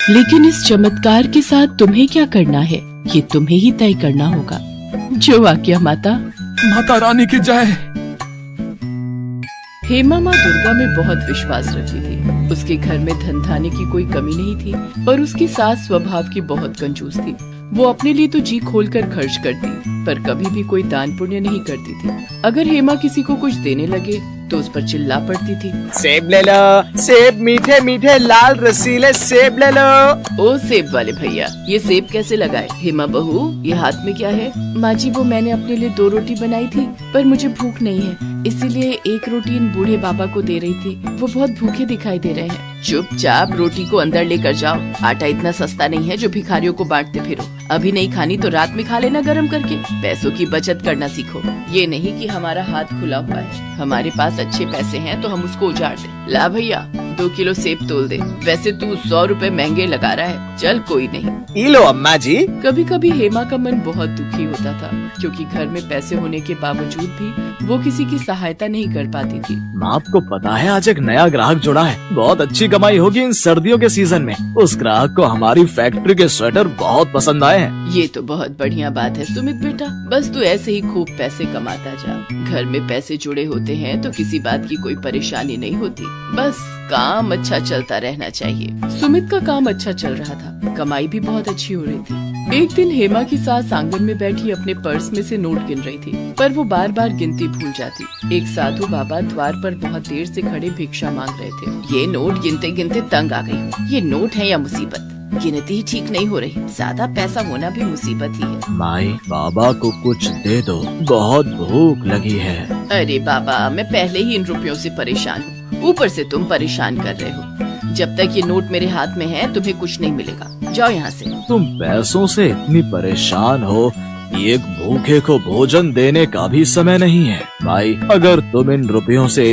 लेकिन इस चमत्कार के साथ तुम्हें क्या करना है, ये तुम्हें ही तय करना होगा। जो आज्ञा माता। माता रानी की जय। हेमा माँ दुर्गा में बहुत विश्वास रखती थी। उसके घर में धन धान्य की कोई कमी नहीं थी, पर उसकी सास स्वभाव की बहुत कंजूस थी। वो अपने लिए तो जी खोलकर खर्च करती, पर कभी भी कोई दान पुण्य नहीं करती थी। अगर हेमा किसी को कुछ देने लगे तो उस पर चिल्ला पड़ती थी, सेब ले लो, सेब मीठे मीठे लाल रसीले सेब ले लो। ओ सेब वाले भैया, ये सेब कैसे लगाए? हेमा बहू, ये हाथ में क्या है? माँ जी, वो मैंने अपने लिए 2 रोटी बनाई थी, पर मुझे भूख नहीं है, इसीलिए 1 रोटी इन बूढ़े बाबा को दे रही थी। वो बहुत भूखे दिखाई दे रहे हैं। चुपचाप रोटी को अंदर लेकर जाओ। आटा इतना सस्ता नहीं है जो भिखारियों को बांटते फिरो। अभी नहीं खानी तो रात में खा लेना गरम करके। पैसों की बचत करना सीखो। ये नहीं कि हमारा हाथ खुला हुआ है, हमारे पास अच्छे पैसे हैं तो हम उसको उजाड़ दें। ला भैया, 2 किलो सेब तोल दे। वैसे तू 100 रुपए महंगे लगा रहा है। चल कोई नहीं। ये लो अम्मा जी। कभी कभी हेमा का मन बहुत दुखी होता था, क्योंकि घर में पैसे होने के बावजूद भी वो किसी की सहायता नहीं कर पाती थी। आपको पता है आज एक नया ग्राहक जुड़ा है, बहुत अच्छी कमाई होगी इन सर्दियों के सीजन में। उस ग्राहक को हमारी फैक्ट्री के स्वेटर बहुत पसंद आए हैं। ये तो बहुत बढ़िया बात है सुमित बेटा, बस तू ऐसे ही खूब पैसे कमाता जा। घर में पैसे जुड़े होते हैं तो किसी बात की कोई परेशानी नहीं होती, बस काम अच्छा चलता रहना चाहिए। सुमित का काम अच्छा चल रहा था, कमाई भी बहुत अच्छी हो रही थी। एक दिन हेमा की सास आंगन में बैठी अपने पर्स में से नोट गिन रही थी, पर वो बार बार गिनती भूल जाती। एक साधु बाबा द्वार पर बहुत देर से खड़े भिक्षा मांग रहे थे। ये नोट गिनते गिनते तंग आ गई। ये नोट है या मुसीबत? गिनती ही ठीक नहीं हो रही, ज्यादा पैसा होना भी मुसीबत ही है। माई, बाबा को कुछ दे दो, बहुत भूख लगी है। अरे बाबा, मैं पहले ही इन रुपयों से परेशान हूँ, ऊपर से तुम परेशान कर रहे हो। जब तक ये नोट मेरे हाथ में है तुम्हें कुछ नहीं मिलेगा। जाओ यहाँ से। तुम पैसों से इतनी परेशान हो, एक भूखे को भोजन देने का भी समय नहीं है। भाई, अगर तुम इन रुपयों से